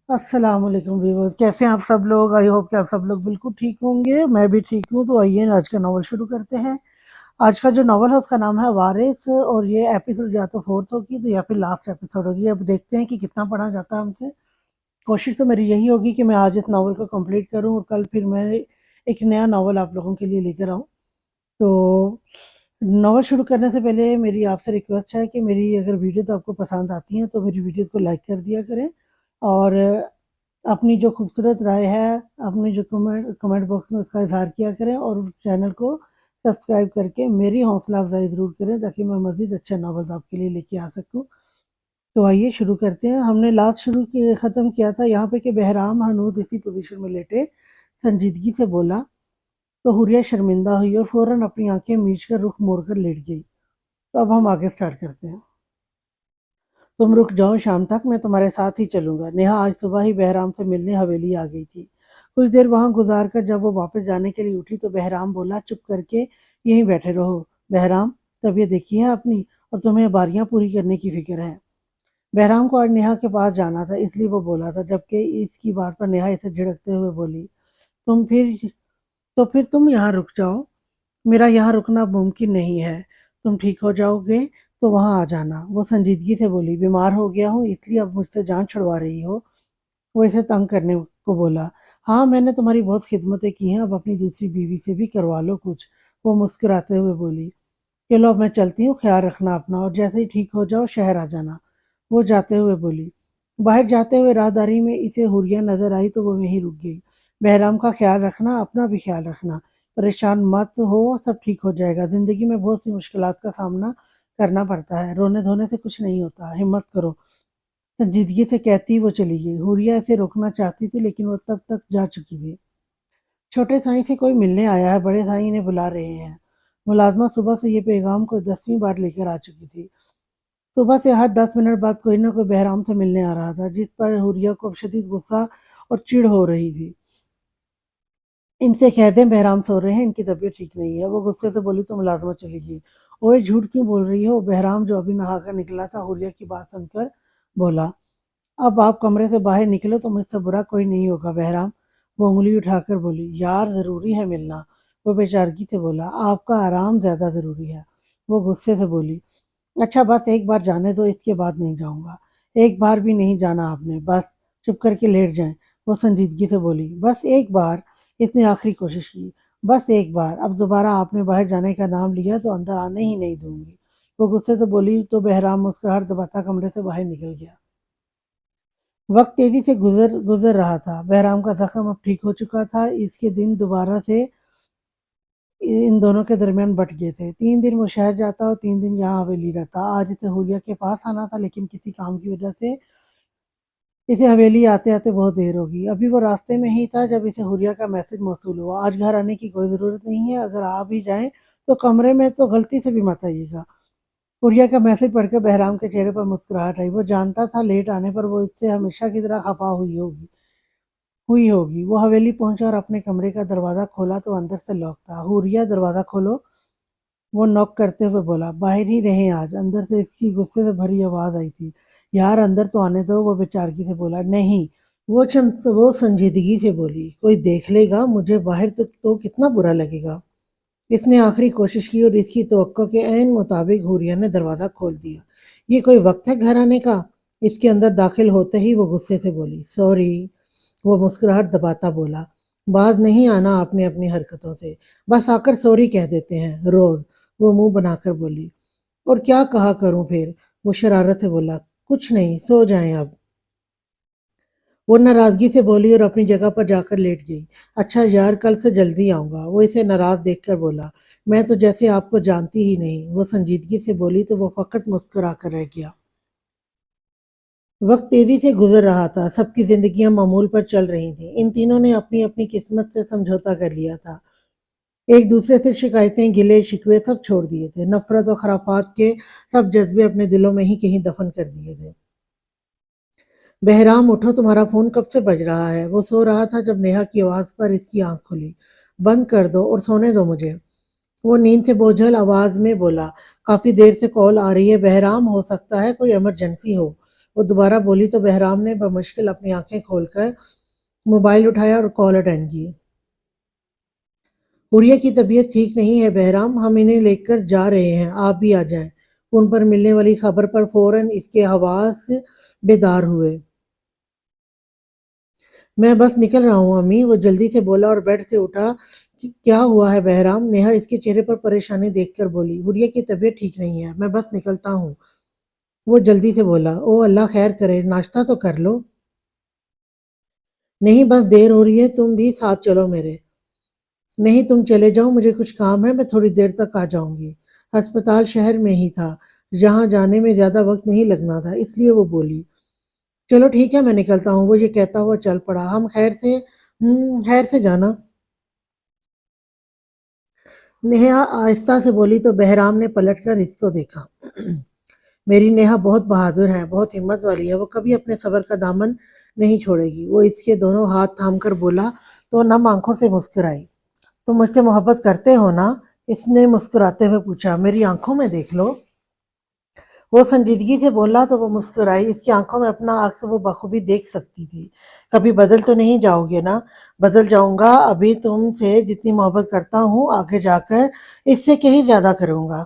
अस्सलाम वालेकुम व्यूअर्स, कैसे हैं आप सब लोग। आई होप कि आप सब लोग बिल्कुल ठीक होंगे। मैं भी ठीक हूँ। तो आइए आज का नावल शुरू करते हैं। आज का जो नावल है उसका नाम है वारिस, और ये एपिसोड या तो फोर्थ होगी तो या फिर लास्ट एपिसोड होगी। अब देखते हैं कि कितना पढ़ा जाता है हमसे। कोशिश तो मेरी यही होगी कि मैं आज इस नावल को कंप्लीट करूँ और कल फिर मैं एक नया नावल आप लोगों के लिए लेकर आऊँ। तो नावल शुरू करने से पहले मेरी आपसे रिक्वेस्ट है कि मेरी अगर वीडियो तो आपको पसंद आती है तो मेरी वीडियोस को लाइक कर दिया करें, और अपनी जो खूबसूरत राय है अपनी जो कमेंट कमेंट बॉक्स में उसका इजहार किया करें, और चैनल को सब्सक्राइब करके मेरी हौसला अफजाई ज़रूर करें ताकि मैं मज़ीद अच्छे नावल्स आपके लिए लेके आ सकूं। तो आइए शुरू करते हैं। हमने लास्ट ख़त्म किया था यहाँ पे कि बहराम हनूद इसी पोजीशन में लेटे संजीदगी से बोला, तो हुरिया शर्मिंदा हुई और फौरन अपनी आंखें मीच कर रुख मोड़कर लेट गई। तो अब हम आगे स्टार्ट करते हैं। तुम रुक जाओ, शाम तक मैं तुम्हारे साथ ही चलूंगा। नेहा आज सुबह ही बहराम से मिलने हवेली आ गई थी। कुछ देर वहां गुजार कर जब वो वापस जाने के लिए उठी तो बहराम बोला, चुप करके यहीं बैठे रहो। बहराम, तबीयत देखी है अपनी, और तुम्हें बारियां पूरी करने की फिक्र है। बहराम को आज नेहा के पास जाना था, इसलिए वो बोला था, जबकि इसकी बात पर नेहा इसे झिड़कते हुए बोली, तुम फिर तो फिर तुम यहाँ रुक जाओ। मेरा यहाँ रुकना मुमकिन नहीं है। तुम ठीक हो जाओगे तो वहाँ आ जाना। वो संजीदगी से बोली, बीमार हो गया हूँ इसलिए अब मुझसे जान छुड़वा रही हो। वो इसे तंग करने को बोला, हाँ मैंने तुम्हारी बहुत खिदमतें की हैं, अब अपनी दूसरी बीवी से भी करवा लो कुछ। वो मुस्कुराते हुए बोली, चलो अब मैं चलती हूँ, ख्याल रखना अपना, और जैसे ही ठीक हो जाओ शहर आ जाना। वो जाते हुए बोली। बाहर जाते हुए राहदारी में इसे हुरिया नजर आई तो वो वहीं रुक गई। बहराम का ख्याल रखना, अपना भी ख्याल रखना, परेशान मत हो, सब ठीक हो जाएगा। जिंदगी में बहुत सी मुश्किलात का सामना करना पड़ता है, रोने धोने से कुछ नहीं होता, हिम्मत करो। संजीदगी से कहती वो चली गई। हुरिया इसे रोकना चाहती थी लेकिन वो तब तक जा चुकी थी। छोटे साईं से कोई मिलने आया है, बड़े साईं इन्हें बुला रहे हैं। मुलाजमा सुबह से ये पैगाम को 10वीं बार लेकर आ चुकी थी। सुबह से हर 10 मिनट बाद कोई ना कोई बहराम से मिलने आ रहा था, जिस पर हुरिया को अब शदीद गुस्सा और चिढ़ हो रही थी। इनसे कह दें बहराम सो रहे हैं, इनकी तबीयत ठीक नहीं है। वो गुस्से से बोली तो मुलाजमा चली गई। ओए झूठ क्यों बोल रही हो। बहराम जो अभी नहाकर निकला था हुरिया की बात सुनकर बोला, अब आप कमरे से बाहर निकले तो मुझसे बुरा कोई नहीं होगा बहराम। वो उंगली उठाकर बोली, यार जरूरी है मिलना। वो बेचारगी से बोला, आपका आराम ज्यादा जरूरी है। वो गुस्से से बोली, अच्छा बस एक बार जाने दो, इसके बाद नहीं जाऊंगा। एक बार भी नहीं जाना आपने, बस चुप करके लेट जाएं। वो संजीदगी से बोली, बस एक बार। इसने आखिरी कोशिश की, बस एक बार, अब दोबारा आपने बाहर जाने का नाम लिया तो अंदर आने ही नहीं दूंगी। वो गुस्से से बोली तो बहराम मुस्कुराहट दबाता कमरे से बाहर निकल गया। वक्त तेजी से गुजर गुजर रहा था। बहराम का जख्म अब ठीक हो चुका था। इसके दिन दोबारा से इन दोनों के दरमियान बट गए थे। 3 दिन वो शहर जाता और 3 दिन यहाँ हवेली रहता। आज इसे हुलिया के पास आना था लेकिन किसी काम की वजह से इसे हवेली आते आते बहुत देर होगी। अभी वो रास्ते में ही था जब इसे हुरिया का मैसेज मौसूल हुआ, आज घर आने की कोई ज़रूरत नहीं है, अगर आ भी जाएं तो कमरे में तो गलती से भी मत आइएगा। हुरिया का मैसेज पढ़कर बहराम के चेहरे पर मुस्कुराहट आई। वो जानता था लेट आने पर वो इससे हमेशा की तरह खफा हुई होगी। वो हवेली पहुंचा और अपने कमरे का दरवाज़ा खोला तो अंदर से लॉक था। हुरिया, दरवाज़ा खोलो। वो नॉक करते हुए बोला, बाहर ही रहें आज। अंदर से इसकी गुस्से से भरी आवाज़ आई थी, यार अंदर तो आने दो। वो बेचारगी से बोला, नहीं। वो संजीदगी से बोली, कोई देख लेगा मुझे बाहर तो कितना बुरा लगेगा। इसने आखिरी कोशिश की और इसकी तवक्को के ऐन मुताबिक हुरिया ने दरवाज़ा खोल दिया। ये कोई वक्त है घर आने का। इसके अंदर दाखिल होते ही वो गुस्से से बोली, सॉरी। वो मुस्कुराहट दबाता बोला, बाज नहीं आना आपने अपनी हरकतों से, बस आकर सॉरी कह देते हैं रोज। वो मुंह बनाकर बोली, और क्या कहा करूं फिर। वो शरारत से बोला, कुछ नहीं, सो जाएं अब। वो नाराजगी से बोली और अपनी जगह पर जाकर लेट गई। अच्छा यार, कल से जल्दी आऊंगा। वो इसे नाराज देखकर बोला, मैं तो जैसे आपको जानती ही नहीं। वो संजीदगी से बोली तो वो फकत मुस्कुरा कर रह गया। वक्त तेजी से गुजर रहा था। सबकी जिंदगियां मामूल पर चल रही थीं। इन तीनों ने अपनी अपनी किस्मत से समझौता कर लिया था। एक दूसरे से शिकायतें, गिले शिकवे सब छोड़ दिए थे। नफरत और खराफात के सब जज्बे अपने दिलों में ही कहीं दफन कर दिए थे। बहराम उठो, तुम्हारा फोन कब से बज रहा है। वो सो रहा था जब नेहा की आवाज पर इसकी आंख खुली। बंद कर दो और सोने दो मुझे। वो नींद से बोझल आवाज में बोला, काफी देर से कॉल आ रही है बहराम, हो सकता है कोई इमरजेंसी हो। وہ دوبارہ بولی تو بہرام نے بمشکل اپنی آنکھیں کھول کر موبائل اٹھایا اور کال اٹینڈ کی۔ حوریہ کی طبیعت ٹھیک نہیں ہے بہرام، ہم انہیں لے کر جا رہے ہیں، آپ بھی آ جائیں۔ ان پر ملنے والی خبر پر فوراً اس کے حواس بیدار ہوئے۔ میں بس نکل رہا ہوں امی، وہ جلدی سے بولا اور بیڈ سے اٹھا۔ کیا ہوا ہے بہرام؟ نیہا اس کے چہرے پر پریشانی دیکھ کر بولی۔ حوریہ کی طبیعت ٹھیک نہیں ہے، میں بس نکلتا ہوں، وہ جلدی سے بولا۔ او اللہ خیر کرے، ناشتہ تو کر لو۔ نہیں بس دیر ہو رہی ہے، تم بھی ساتھ چلو میرے۔ نہیں تم چلے جاؤ، مجھے کچھ کام ہے، میں تھوڑی دیر تک آ جاؤں گی۔ ہسپتال شہر میں ہی تھا، جہاں جانے میں زیادہ وقت نہیں لگنا تھا، اس لیے وہ بولی۔ چلو ٹھیک ہے میں نکلتا ہوں، وہ یہ کہتا ہوا چل پڑا۔ ہم خیر سے جانا۔ نیہا آہستہ سے بولی تو بہرام نے پلٹ کر اس کو دیکھا۔ میری نیہا بہت بہادر ہے، بہت ہمت والی ہے، وہ کبھی اپنے صبر کا دامن نہیں چھوڑے گی۔ وہ اس کے دونوں ہاتھ تھام کر بولا تو نم آنکھوں سے مسکرائی۔ تم مجھ سے محبت کرتے ہو نا؟ اس نے مسکراتے ہوئے پوچھا۔ میری آنکھوں میں دیکھ لو۔ وہ سنجیدگی سے بولا تو وہ مسکرائی۔ اس کی آنکھوں میں اپنا عکس وہ بخوبی دیکھ سکتی تھی۔ کبھی بدل تو نہیں جاؤ گے نا؟ بدل جاؤں گا، ابھی تم سے جتنی محبت کرتا ہوں آگے جا کر اس سے کہیں زیادہ کروں گا۔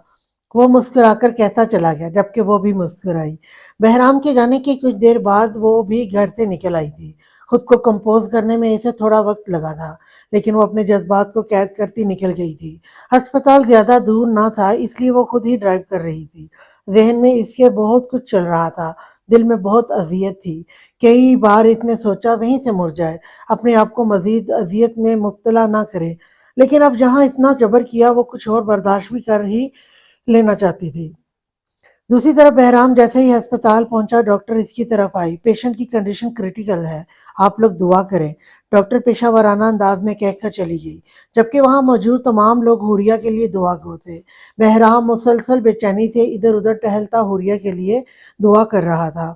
وہ مسکرا کر کہتا چلا گیا، جبکہ وہ بھی مسکرائی۔ بہرام کے جانے کی کچھ دیر بعد وہ بھی گھر سے نکل آئی تھی۔ خود کو کمپوز کرنے میں اسے تھوڑا وقت لگا تھا، لیکن وہ اپنے جذبات کو قید کرتی نکل گئی تھی۔ ہسپتال زیادہ دور نہ تھا، اس لیے وہ خود ہی ڈرائیو کر رہی تھی۔ ذہن میں اس کے بہت کچھ چل رہا تھا، دل میں بہت اذیت تھی۔ کئی بار اس نے سوچا وہیں سے مڑ جائے، اپنے آپ کو مزید اذیت میں مبتلا نہ کرے، لیکن اب جہاں اتنا جبر کیا وہ کچھ اور برداشت بھی کر ہی لینا چاہتی تھی۔ دوسری طرف بہرام جیسے ہی ہسپتال پہنچا، ڈاکٹر اس کی طرف آئی۔ پیشنٹ کی کنڈیشن کریٹیکل ہے، آپ لوگ دعا کریں، ڈاکٹر پیشہ ورانہ انداز میں کہہ کر چلی گئی، جبکہ وہاں موجود تمام لوگ حوریہ کے لیے دعا گو تھے۔ بہرام مسلسل بے چینی سے ادھر ادھر ٹہلتا حوریہ کے لیے دعا کر رہا تھا۔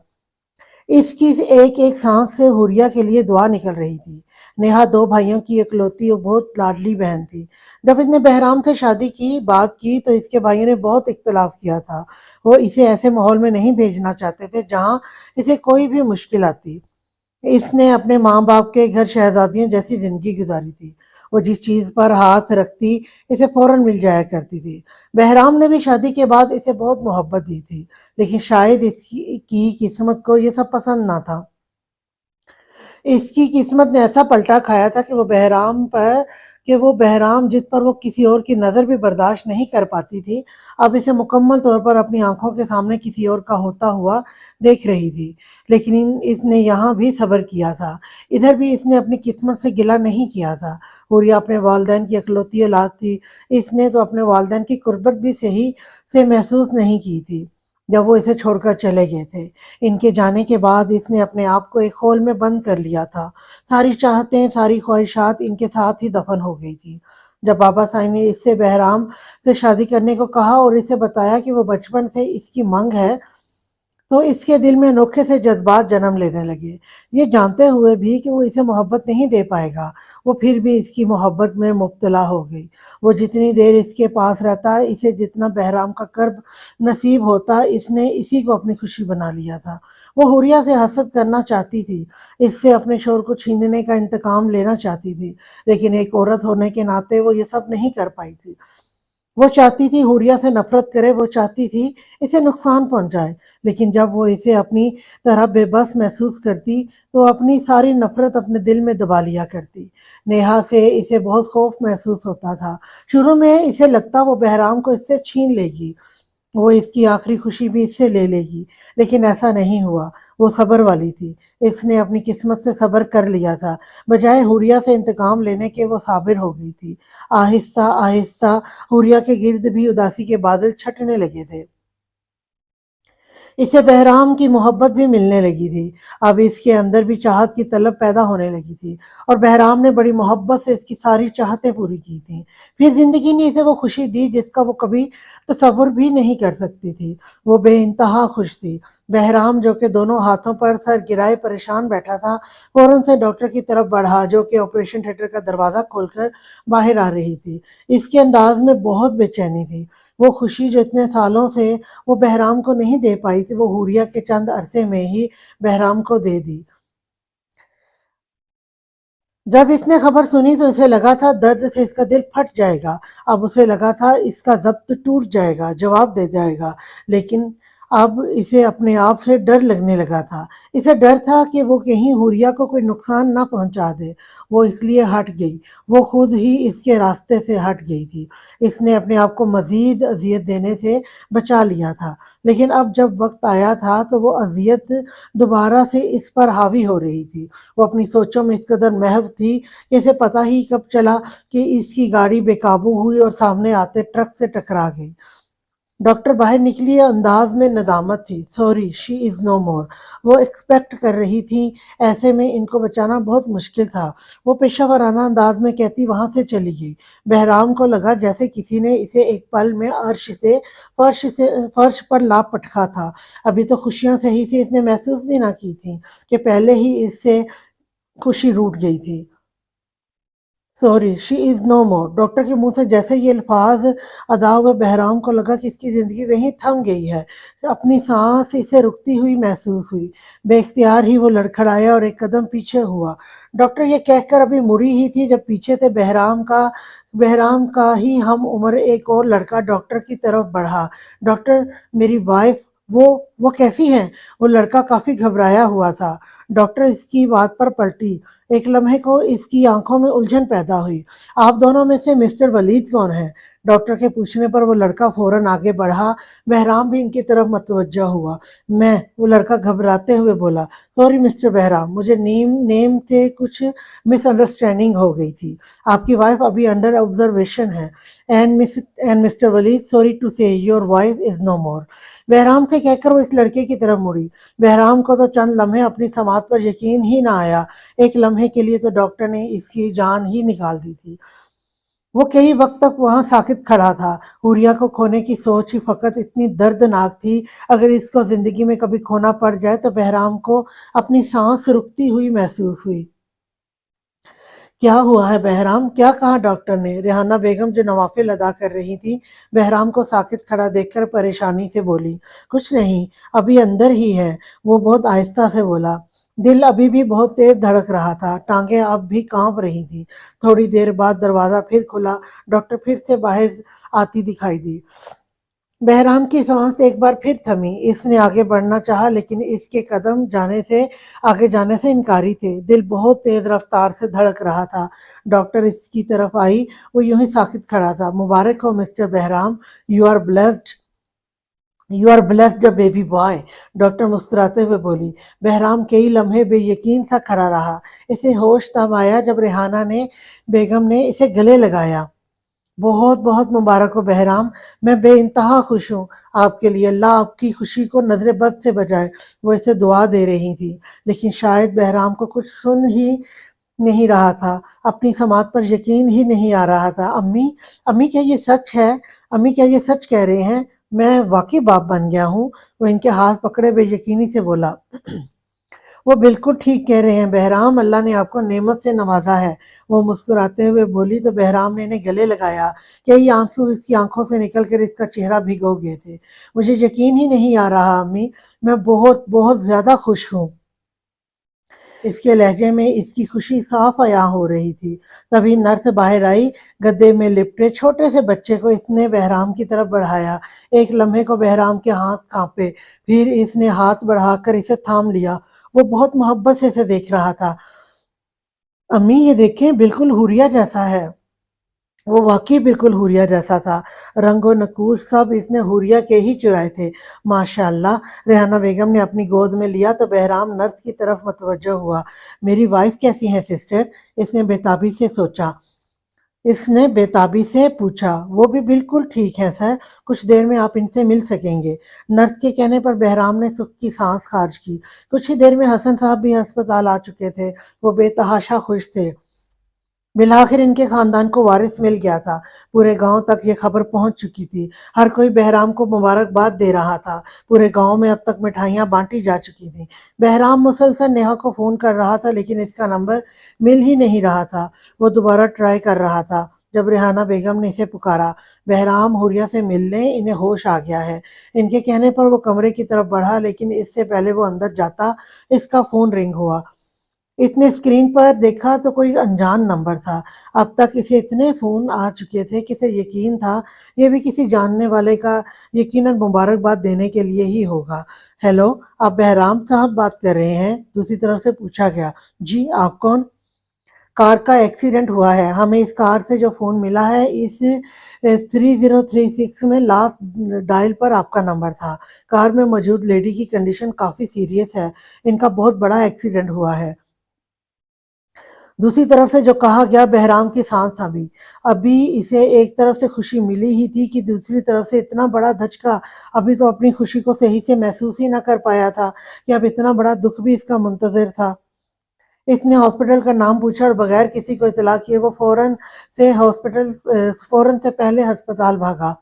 اس کی ایک ایک سانس سے حوریہ کے لیے دعا نکل رہی تھی۔ نیہا دو بھائیوں کی اکلوتی اور بہت لاڈلی بہن تھی۔ جب اس نے بہرام سے شادی کی بات کی تو اس کے بھائیوں نے بہت اختلاف کیا تھا۔ وہ اسے ایسے ماحول میں نہیں بھیجنا چاہتے تھے جہاں اسے کوئی بھی مشکل آتی۔ اس نے اپنے ماں باپ کے گھر شہزادیوں جیسی زندگی گزاری تھی۔ وہ جس چیز پر ہاتھ رکھتی اسے فوراً مل جایا کرتی تھی۔ بہرام نے بھی شادی کے بعد اسے بہت محبت دی تھی، لیکن شاید اس کی قسمت کو یہ سب پسند نہ تھا۔ اس کی قسمت نے ایسا پلٹا کھایا تھا کہ وہ بہرام جس پر وہ کسی اور کی نظر بھی برداشت نہیں کر پاتی تھی، اب اسے مکمل طور پر اپنی آنکھوں کے سامنے کسی اور کا ہوتا ہوا دیکھ رہی تھی۔ لیکن اس نے یہاں بھی صبر کیا تھا، ادھر بھی اس نے اپنی قسمت سے گلہ نہیں کیا تھا۔ حوریہ اپنے والدین کی اکلوتی اولاد تھی، اس نے تو اپنے والدین کی قربت بھی صحیح سے محسوس نہیں کی تھی جب وہ اسے چھوڑ کر چلے گئے تھے۔ ان کے جانے کے بعد اس نے اپنے آپ کو ایک خول میں بند کر لیا تھا۔ ساری چاہتیں، ساری خواہشات ان کے ساتھ ہی دفن ہو گئی تھی۔ جب بابا سائی نے اس سے بہرام سے شادی کرنے کو کہا اور اسے بتایا کہ وہ بچپن سے اس کی منگ ہے، تو اس کے دل میں انوکھے سے جذبات جنم لینے لگے۔ یہ جانتے ہوئے بھی کہ وہ اسے محبت نہیں دے پائے گا، وہ پھر بھی اس کی محبت میں مبتلا ہو گئی۔ وہ جتنی دیر اس کے پاس رہتا، اسے جتنا بہرام کا قرب نصیب ہوتا، اس نے اسی کو اپنی خوشی بنا لیا تھا۔ وہ حوریہ سے حسد کرنا چاہتی تھی، اس سے اپنے شوہر کو چھیننے کا انتقام لینا چاہتی تھی، لیکن ایک عورت ہونے کے ناطے وہ یہ سب نہیں کر پائی تھی۔ وہ چاہتی تھی حوریہ سے نفرت کرے، وہ چاہتی تھی اسے نقصان پہنچائے، لیکن جب وہ اسے اپنی طرح بے بس محسوس کرتی تو اپنی ساری نفرت اپنے دل میں دبا لیا کرتی۔ نیہا سے اسے بہت خوف محسوس ہوتا تھا۔ شروع میں اسے لگتا وہ بہرام کو اس سے چھین لے گی، وہ اس کی آخری خوشی بھی اس سے لے لے گی، لیکن ایسا نہیں ہوا۔ وہ صبر والی تھی، اس نے اپنی قسمت سے صبر کر لیا تھا، بجائے حوریہ سے انتقام لینے کے وہ صابر ہو گئی تھی۔ آہستہ آہستہ حوریہ کے گرد بھی اداسی کے بادل چھٹنے لگے تھے۔ اسے بہرام کی محبت بھی ملنے لگی تھی، اب اس کے اندر بھی چاہت کی طلب پیدا ہونے لگی تھی، اور بہرام نے بڑی محبت سے اس کی ساری چاہتیں پوری کی تھیں۔ پھر زندگی نے اسے وہ خوشی دی جس کا وہ کبھی تصور بھی نہیں کر سکتی تھی۔ وہ بے انتہا خوش تھی، बहराम जो कि दोनों हाथों पर सर गिराए परेशान बैठा था फौरन से डॉक्टर की तरफ बढ़ा जो कि ऑपरेशन थिएटर का दरवाज़ा खोलकर बाहर आ रही थी। इसके अंदाज में बहुत बेचैनी थी। वो खुशी जो इतने सालों से वो बहराम को नहीं दे पाई थी वो हुरिया के चंद अरसे में ही बहराम को दे दी। जब इसने खबर सुनी तो इसे लगा था दर्द से इसका दिल फट जाएगा। अब उसे लगा था इसका ज़ब्त टूट जाएगा, जवाब दे जाएगा। लेकिन अब इसे अपने आप से डर लगने लगा था। इसे डर था कि वो कहीं हुरिया को कोई नुकसान ना पहुंचा दे। वो इसलिए हट गई। वो खुद ही इसके रास्ते से हट गई थी। इसने अपने आप को मज़ीद अज़ियत देने से बचा लिया था। लेकिन अब जब वक़्त आया था तो वो अज़ियत दोबारा से इस पर हावी हो रही थी। वो अपनी सोचों में इस कदर महव थी कि इसे पता ही कब चला कि इसकी गाड़ी बेकाबू हुई और सामने आते ट्रक से टकरा गई। डॉक्टर बाहर निकली अंदाज में नदामत थी। सॉरी शी इज़ नो मोर। वो एक्सपेक्ट कर रही थी ऐसे में इनको बचाना बहुत मुश्किल था। वो पेशा वराना अंदाज में कहती वहां से चली गई। बहराम को लगा जैसे किसी ने इसे एक पल में से फर्श पर ला पटका था। अभी तो खुशियां सही से इसने महसूस भी ना की थी कि पहले ही इससे खुशी रूठ गई थी। Sorry she is no more. Doctor के मुंह से जैसे ये अल्फाज अदा हुए बहराम को लगा कि इसकी ज़िंदगी वहीं थम गई है। अपनी सांस इसे रुकती हुई महसूस हुई। बेख्तियार ही वो लड़खड़ाया और एक कदम पीछे हुआ। डॉक्टर ये कहकर अभी मुड़ी ही थी जब पीछे से बहराम का ही हम उम्र एक और लड़का डॉक्टर की तरफ बढ़ा। डॉक्टर मेरी वाइफ वो कैसी हैं? वो लड़का काफ़ी घबराया हुआ था। डॉक्टर इसकी बात पर पलटी। एक लम्हे को इसकी आंखों में उलझन पैदा हुई। आप दोनों में से मिस्टर वलीद कौन है? डॉक्टर के पूछने पर वो लड़का फौरन आगे बढ़ा। बहराम भी इनकी तरफ मतवज्जा हुआ। मैं, वो लड़का घबराते हुए बोला। सॉरी मिस्टर बहराम, मुझे नेम नेम से कुछ मिसअंडरस्टैंडिंग हो गई थी। आपकी वाइफ अभी अंडर ऑब्जर्वेशन है। And mister Waleed, sorry to say your wife is no more. Behram से कहकर वो इस लड़के की तरफ मुड़ी। बहराम को तो चंद लम्हे अपनी समात पर यकीन ही ना आया। एक लम्हे के लिए तो डॉक्टर ने इसकी जान ही निकाल दी थी। वो कई वक्त तक वहां साकित खड़ा था। हुरिया को खोने की सोच ही फकत इतनी दर्दनाक थी। अगर इसको जिंदगी में कभी खोना पड़ जाए तो बहराम को अपनी सांस रुकती हुई महसूस हुई। क्या हुआ है बहराम? क्या कहा डॉक्टर ने? रेहाना बेगम जो नवाफिल अदा कर रही थी बहराम को साकित खड़ा देखकर परेशानी से बोली। कुछ नहीं, अभी अंदर ही है। वो बहुत आहिस्ता से बोला। दिल अभी भी बहुत तेज धड़क रहा था। टांगें अब भी कांप रही थी। थोड़ी देर बाद दरवाजा फिर खुला। डॉक्टर फिर से बाहर आती दिखाई दी। बहराम की सांस एक बार फिर थमी। इसने आगे बढ़ना चाहा लेकिन इसके कदम आगे जाने से इनकारी थे। दिल बहुत तेज रफ्तार से धड़क रहा था। डॉक्टर इसकी तरफ आई। वो यूं ही साकित खड़ा था। मुबारक हो mister Bahram, you are blessed you are blessed the baby boy. Doctor मुस्कुराते हुए बोली। बहराम कई लम्हे बेयकीन सा खड़ा रहा। इसे होश तब आया जब रेहाना ने बेगम ने इसे गले लगाया। बहुत बहुत मुबारक हो बहराम, मैं बेइंतहा खुश हूँ आपके लिए। अल्लाह आपकी खुशी को नजर बद से बचाए। वो इसे दुआ दे रही थी लेकिन शायद बहराम को कुछ सुन ही नहीं रहा था। अपनी समात पर यकीन ही नहीं आ रहा था। अम्मी, अम्मी क्या ये सच है? अम्मी क्या ये सच कह रहे हैं? मैं वाकई बाप बन गया हूँ। वो इनके हाथ पकड़े बेयकीनी से बोला। वो बिल्कुल ठीक कह रहे हैं बहराम, अल्लाह ने आपको नेमत से नवाजा है। वो मुस्कुराते हुए बोली तो बहराम ने इन्हें गले लगाया। कई आंसू इसकी आंखों से निकलकर इसका चेहरा भिगो गए थे। मुझे यकीन ही नहीं आ रहा अम्मी, मैं बहुत बहुत ज्यादा खुश हूँ। इसके लहजे में इसकी खुशी साफ अयां हो रही थी। तभी नर्स बाहर आई। गद्दे में लिपटे छोटे से बच्चे को इसने बहराम की तरफ बढ़ाया। एक लम्हे को बहराम के हाथ कांपे। फिर इसने हाथ बढ़ाकर इसे थाम लिया। वो बहुत मोहब्बत से इसे देख रहा था। अम्मी ये देखें, बिल्कुल हुरिया जैसा है। वो वाकई बिल्कुल हुरिया जैसा था। रंगो नकूश सब इसने हुरिया के ही चुराए थे। माशाल्लाह। रेहाना बेगम ने अपनी गोद में लिया तो बहराम नर्स की तरफ मतवज्जो हुआ। मेरी वाइफ कैसी है सिस्टर? इसने बेताबी से पूछा। वो भी बिल्कुल ठीक है सर, कुछ देर में आप इनसे मिल सकेंगे। नर्स के कहने पर बहराम ने सुख की सांस खारिज की। कुछ ही देर में हसन साहब भी अस्पताल आ चुके थे। वो बेतहाशा खुश थे। बिलाखिर इनके खानदान को वारिस मिल गया था। पूरे गांव तक ये खबर पहुंच चुकी थी। हर कोई बहराम को मुबारकबाद दे रहा था। पूरे गांव में अब तक मिठाइयां बांटी जा चुकी थी। बहराम मुसलसल नेहा को फोन कर रहा था, लेकिन इसका नंबर मिल ही नहीं रहा था। वो दोबारा ट्राई कर रहा था। जब रेहाना बेगम ने इसे पुकारा, बहराम हुरिया से मिलने, इन्हें होश आ गया है। इनके कहने पर वो कमरे की तरफ बढ़ा, लेकिन इससे पहले वो अंदर जाता, इसका फोन रिंग हुआ। इसने स्क्रीन पर देखा तो कोई अनजान नंबर था। अब तक इसे इतने फ़ोन आ चुके थे कि इसे यकीन था ये भी किसी जानने वाले का यकीनन मुबारकबाद देने के लिए ही होगा। हेलो, आप बहराम साहब बात कर रहे हैं? दूसरी तरफ से पूछा गया। जी, आप कौन? कार का एक्सीडेंट हुआ है। हमें इस कार से जो फ़ोन मिला है, इस 3036 में लास्ट डायल पर आपका नंबर था। कार में मौजूद लेडी की कंडीशन काफ़ी सीरियस है। इनका बहुत बड़ा एक्सीडेंट हुआ है। दूसरी तरफ से जो कहा गया, बहराम की सांस थमी। अभी इसे एक तरफ से खुशी मिली ही थी कि दूसरी तरफ से इतना बड़ा धचका। अभी तो अपनी खुशी को सही से महसूस ही ना कर पाया था कि अब इतना बड़ा दुख भी इसका मुंतजर था। इसने हॉस्पिटल का नाम पूछा और बगैर किसी को इतला किए वो फौरन से पहले अस्पताल भागा।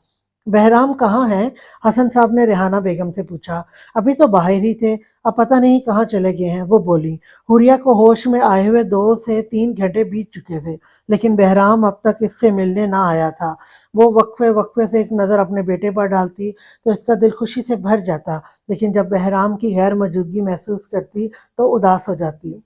बहराम कहाँ हैं? हसन साहब ने रेहाना बेगम से पूछा। अभी तो बाहर ही थे, अब पता नहीं कहाँ चले गए हैं, वो बोली। हुरिया को होश में आए हुए 2 से 3 घंटे बीत चुके थे, लेकिन बहराम अब तक इससे मिलने ना आया था। वो वक्फे वक्फे से एक नज़र अपने बेटे पर डालती तो इसका दिल खुशी से भर जाता, लेकिन जब बहराम की गैर मौजूदगी महसूस करती तो उदास हो जाती।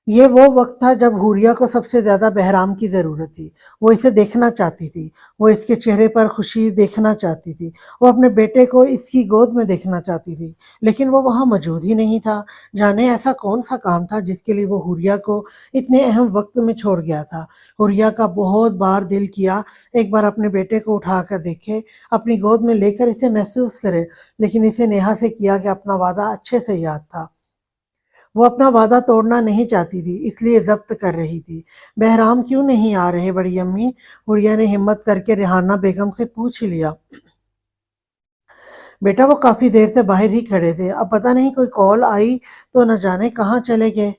ये वो वक़्त था जब हुरिया को सबसे ज़्यादा बहराम की ज़रूरत थी। वो इसे देखना चाहती थी, वो इसके चेहरे पर खुशी देखना चाहती थी, वो अपने बेटे को इसकी गोद में देखना चाहती थी, लेकिन वो वहाँ मौजूद ही नहीं था। जाने ऐसा कौन-सा काम था जिसके लिए वो हुरिया को इतने अहम वक़्त में छोड़ गया था। हुरिया का बहुत बार दिल किया एक बार अपने बेटे को उठाकर देखे, अपनी गोद में लेकर इसे महसूस करे, लेकिन इसे नेहा से किया गया अपना वादा अच्छे से याद था। वो अपना वादा तोड़ना नहीं चाहती थी, इसलिए ज़ब्त कर रही थी। बहराम क्यों नहीं आ रहे बड़ी अम्मी? हुरिया ने हिम्मत करके रेहाना बेगम से पूछ लिया। बेटा, वो काफ़ी देर से बाहर ही खड़े थे, अब पता नहीं कोई कॉल आई तो न जाने कहाँ चले गए।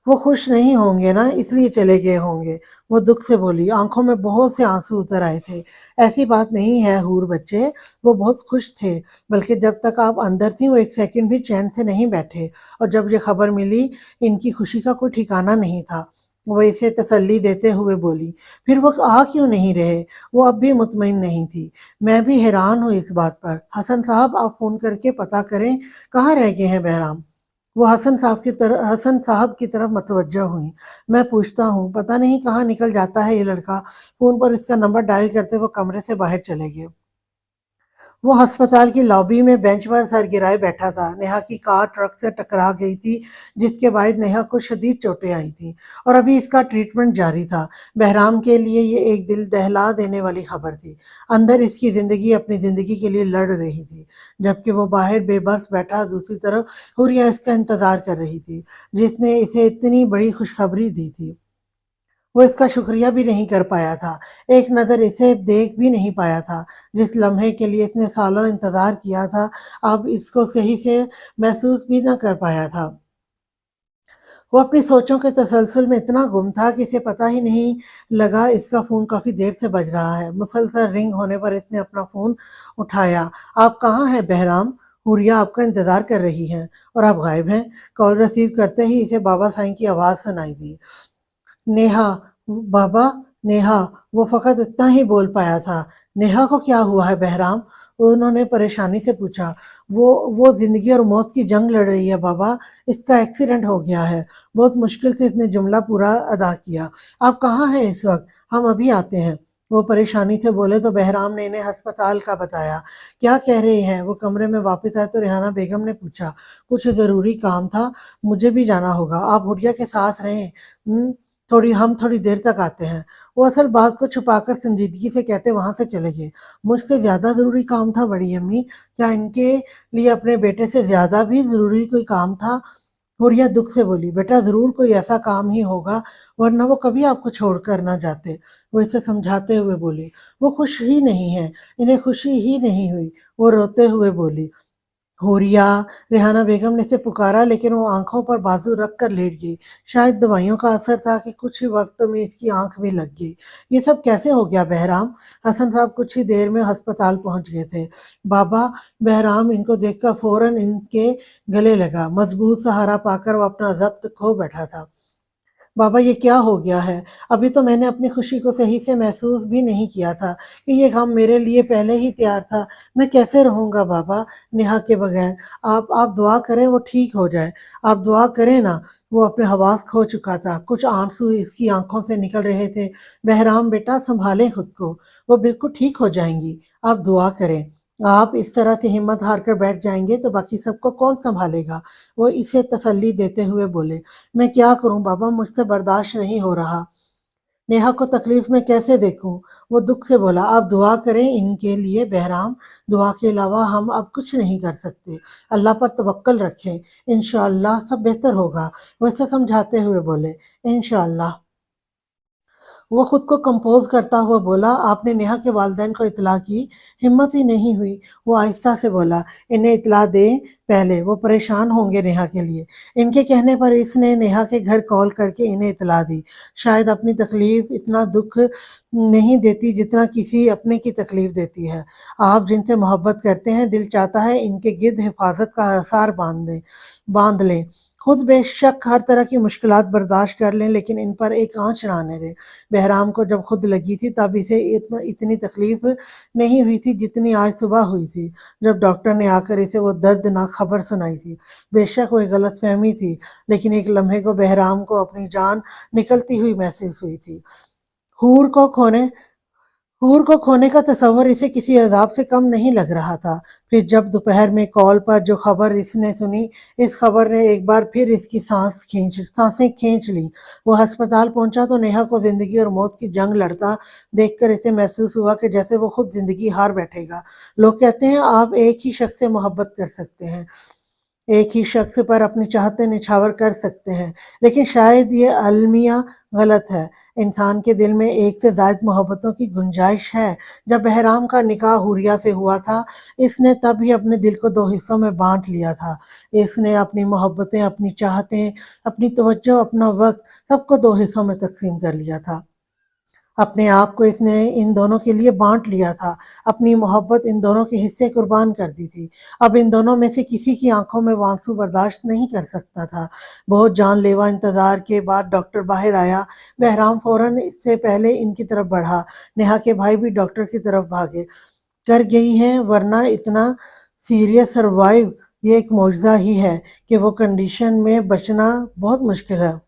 वो खुश नहीं होंगे ना, इसलिए चले गए होंगे, वो दुख से बोली। आंखों में बहुत से आंसू उतर आए थे। ऐसी बात नहीं है हूर बच्चे, वो बहुत खुश थे, बल्कि जब तक आप अंदर थी वो एक सेकंड भी चैन से नहीं बैठे। और जब ये खबर मिली, इनकी खुशी का कोई ठिकाना नहीं था। वो इसे तसल्ली देते हुए बोली। फिर वो आ क्यों नहीं रहे? वो अब भी मुतमईन नहीं थी। मैं भी हैरान हूँ इस बात पर। हसन साहब, आप फ़ोन करके पता करें, कहाँ रह गए हैं बहराम? वो हसन साहब की तरफ मतवज्जा हुई। मैं पूछता हूँ, पता नहीं कहाँ निकल जाता है ये लड़का। फ़ोन पर इसका नंबर डायल करते वो कमरे से बाहर चले गए। वो अस्पताल की लॉबी में बेंच पर सर गिराए बैठा था। नेहा की कार ट्रक से टकरा गई थी, जिसके बाद नेहा को शदीद चोटें आई थी और अभी इसका ट्रीटमेंट जारी था। बहराम के लिए ये एक दिल दहला देने वाली खबर थी। अंदर इसकी ज़िंदगी अपनी ज़िंदगी के लिए लड़ रही थी, जबकि वो बाहर बेबस बैठा दूसरी तरफ हुरिया इसका इंतज़ार कर रही थी, जिसने इसे इतनी बड़ी खुशखबरी दी थी। वो इसका शुक्रिया भी नहीं कर पाया था, एक नज़र इसे देख भी नहीं पाया था। जिस लम्हे के लिए इसने सालों इंतज़ार किया था, अब इसको सही से महसूस भी ना कर पाया था। वो अपनी सोचों के तसलसल में इतना गुम था कि इसे पता ही नहीं लगा इसका फ़ोन काफ़ी देर से बज रहा है। मुसलसल रिंग होने पर इसने अपना फ़ोन उठाया। आप कहाँ हैं बहराम? हुरिया आपका इंतज़ार कर रही हैं और आप गायब हैं। कॉल रिसीव करते ही इसे बाबा साईं की आवाज़ सुनाई दी। नेहा, बाबा, नेहा, वो फ़कत इतना ही बोल पाया था। नेहा को क्या हुआ है बहराम? उन्होंने परेशानी से पूछा। वो ज़िंदगी और मौत की जंग लड़ रही है बाबा, इसका एक्सीडेंट हो गया है। बहुत मुश्किल से इसने जुमला पूरा अदा किया। आप कहाँ हैं इस वक़्त? हम अभी आते हैं। वो परेशानी से बोले तो बहराम ने इन्हें अस्पताल का बताया। क्या कह रहे हैं? वो कमरे में वापस आए तो रेहाना बेगम ने पूछा। कुछ ज़रूरी काम था, मुझे भी जाना होगा। आप हुरिया के साथ रहें। थोड़ी देर तक आते हैं। वो असल बात को छुपाकर संजीदगी से कहते वहाँ से चले गए। मुझसे ज़्यादा ज़रूरी काम था बड़ी अम्मी। क्या इनके लिए अपने बेटे से ज़्यादा भी ज़रूरी कोई काम था? हुरिया दुख से बोली, बेटा ज़रूर कोई ऐसा काम ही होगा, वरना वो कभी आपको छोड़कर ना जाते। वो इसे समझाते हुए बोली। वो खुश ही नहीं है, इन्हें खुशी ही नहीं हुई। वो रोते हुए बोली। हुरिया, रेहाना बेगम ने इसे पुकारा लेकिन वो आंखों पर बाजू रख कर लेट गई। शायद दवाइयों का असर था कि कुछ ही वक्त में इसकी आंख भी लग गई। ये सब कैसे हो गया बहराम? हसन साहब कुछ ही देर में अस्पताल पहुंच गए थे। बाबा, बहराम इनको देखकर फौरन इनके गले लगा। मजबूत सहारा पाकर वो अपना जब्त खो बैठा था। बाबा, ये क्या हो गया है? अभी तो मैंने अपनी खुशी को सही से महसूस भी नहीं किया था कि ये गम मेरे लिए पहले ही तैयार था। मैं कैसे रहूँगा बाबा, नेहा के बगैर? आप दुआ करें वो ठीक हो जाए। आप दुआ करें ना। वो अपने हवास खो चुका था। कुछ आंसू इसकी आंखों से निकल रहे थे। बहराम बेटा, संभालें खुद को। वो बिल्कुल ठीक हो जाएंगी। आप दुआ करें। आप इस तरह से हिम्मत हार कर बैठ जाएंगे तो बाकी सबको कौन संभालेगा? वो इसे तसल्ली देते हुए बोले। मैं क्या करूं बाबा, मुझसे बर्दाश्त नहीं हो रहा। नेहा को तकलीफ में कैसे देखूं? वो दुख से बोला। आप दुआ करें इनके लिए बहराम। दुआ के अलावा हम अब कुछ नहीं कर सकते। अल्लाह पर तवक्कल रखें। इंशाअल्लाह सब बेहतर होगा। वैसे समझाते हुए बोले। इंशाअल्लाह। वो खुद को कंपोज करता हुआ बोला, आपने नेहा के वालिदैन को इतला की? हिम्मत ही नहीं हुई। वो आहिस्ता से बोला, इन्हें इतला दें पहले, वो परेशान होंगे नेहा के लिए। इनके कहने पर इसने नेहा के घर कॉल करके इन्हें इतला दी। शायद अपनी तकलीफ इतना दुख नहीं देती जितना किसी अपने की तकलीफ देती है। आप जिनसे मोहब्बत करते हैं, दिल चाहता है इनके गिर्द हिफाजत का हसार बांध लें। खुद बेशक हर तरह की मुश्किलात बर्दाश्त कर लें लेकिन इन पर एक आंच ना आने दें। बहराम को जब खुद लगी थी तब इसे इतनी तकलीफ नहीं हुई थी जितनी आज सुबह हुई थी, जब डॉक्टर ने आकर इसे वो दर्दनाक खबर सुनाई थी। बेशक वो एक गलतफहमी थी, लेकिन एक लम्हे को बहराम को अपनी जान निकलती हुई महसूस हुई थी। हूर को खोने हूर को खोने का तसव्वुर इसे किसी अज़ाब से कम नहीं लग रहा था। फिर जब दोपहर में कॉल पर जो खबर इसने सुनी, इस खबर ने एक बार फिर इसकी सांसें खींच ली। वो अस्पताल पहुंचा तो नेहा को जिंदगी और मौत की जंग लड़ता देखकर इसे महसूस हुआ कि जैसे वो खुद जिंदगी हार बैठेगा। लोग कहते हैं आप एक ही शख्स से मोहब्बत कर सकते हैं, एक ही शख्स पर अपनी चाहते निछावर कर सकते हैं, लेकिन शायद ये अलमिया गलत है। इंसान के दिल में एक से ज़ायद मोहब्बतों की गुंजाइश है। जब बहराम का निकाह हुरिया से हुआ था, इसने तब ही अपने दिल को दो हिस्सों में बांट लिया था। इसने अपनी मोहब्बतें, अपनी चाहतें, अपनी तवज्जो, अपना वक्त सबको दो हिस्सों में तकसीम कर लिया था। अपने आप को इसने इन दोनों के लिए बाँट लिया था, अपनी मोहब्बत इन दोनों के हिस्से कुर्बान कर दी थी। अब इन दोनों में से किसी की आँखों में वो आँसू बर्दाश्त नहीं कर सकता था। बहुत जानलेवा इंतज़ार के बाद डॉक्टर बाहर आया। बहराम फ़ौरन इससे पहले इनकी तरफ बढ़ा। नेहा के भाई भी डॉक्टर की तरफ भागे। कर गई हैं वरना इतना सीरियस सर्वाइव ये एक मौजज़ा ही है कि वो कंडीशन में बचना बहुत मुश्किल है।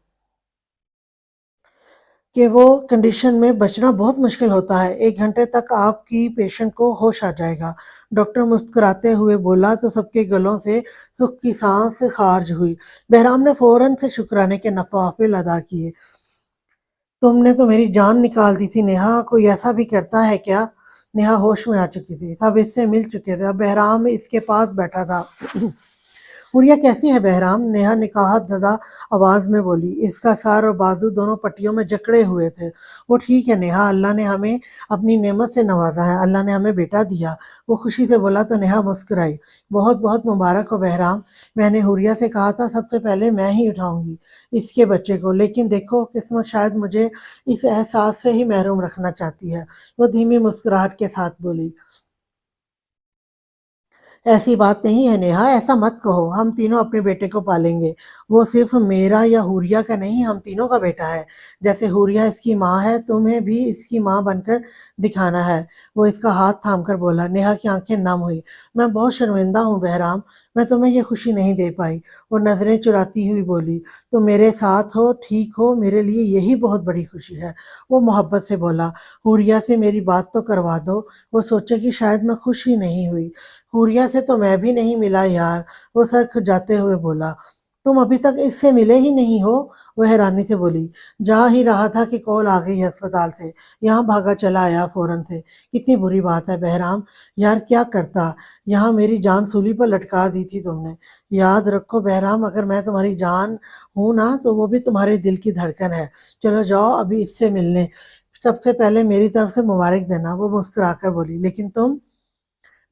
बहुत मुश्किल होता है। 1 घंटे तक आपकी पेशेंट को होश आ जाएगा। डॉक्टर मुस्कुराते हुए बोला तो सबके गलों से सुख की सांस खारिज हुई। बहराम ने फौरन से शुक्राने के नवाफिल अदा किए। तुमने तो मेरी जान निकाल दी थी नेहा, कोई ऐसा भी करता है क्या? नेहा होश में आ चुकी थी, सब इससे मिल चुके थे। अब बहराम इसके पास बैठा था। हुरिया कैसी है बहराम? नेहा निकाहत ज़दा आवाज़ में बोली। इसका सर और बाजू दोनों पट्टियों में जकड़े हुए थे। वो ठीक है नेहा, अल्लाह ने हमें अपनी नेमत से नवाजा है, अल्लाह ने हमें बेटा दिया। वो खुशी से बोला तो नेहा मुस्कुराई। बहुत बहुत मुबारक हो बहराम। मैंने हुरिया से कहा था सबसे पहले मैं ही उठाऊंगी इसके बच्चे को, लेकिन देखो किस्मत शायद मुझे इस एहसास से ही महरूम रखना चाहती है। वो धीमी मुस्कुराहट के साथ बोली। ऐसी बात नहीं है नेहा, ऐसा मत कहो। हम तीनों अपने बेटे को पालेंगे। वो सिर्फ मेरा या हुरिया का नहीं, हम तीनों का बेटा है। जैसे हुरिया इसकी माँ है, तुम्हें भी इसकी माँ बनकर दिखाना है। वो इसका हाथ थाम कर बोला। नेहा की आंखें नम हुई। मैं बहुत शर्मिंदा हूँ बहराम, मैं तुम्हें ये खुशी नहीं दे पाई। वो नजरें चुराती हुई बोली। तुम मेरे साथ हो, ठीक हो, मेरे लिए यही बहुत बड़ी खुशी है। वो मोहब्बत से बोला। हुरिया से मेरी बात तो करवा दो। वो सोचे कि शायद मैं खुश ही नहीं हुई। हुरिया से तो मैं भी नहीं मिला यार, वो सर खुजाते हुए बोला। तुम अभी तक इससे मिले ही नहीं हो? वह हैरानी से बोली। जा ही रहा था कि कॉल आ गई अस्पताल से, यहाँ भागा चला आया फौरन से। कितनी बुरी बात है बहराम, यार क्या करता, यहाँ मेरी जान सूली पर लटका दी थी तुमने। याद रखो बहराम, अगर मैं तुम्हारी जान हूं ना तो वो भी तुम्हारे दिल की धड़कन है। चलो जाओ अभी इससे मिलने। सबसे पहले मेरी तरफ से मुबारक देना। वो मुस्कुराकर बोली। लेकिन तुम?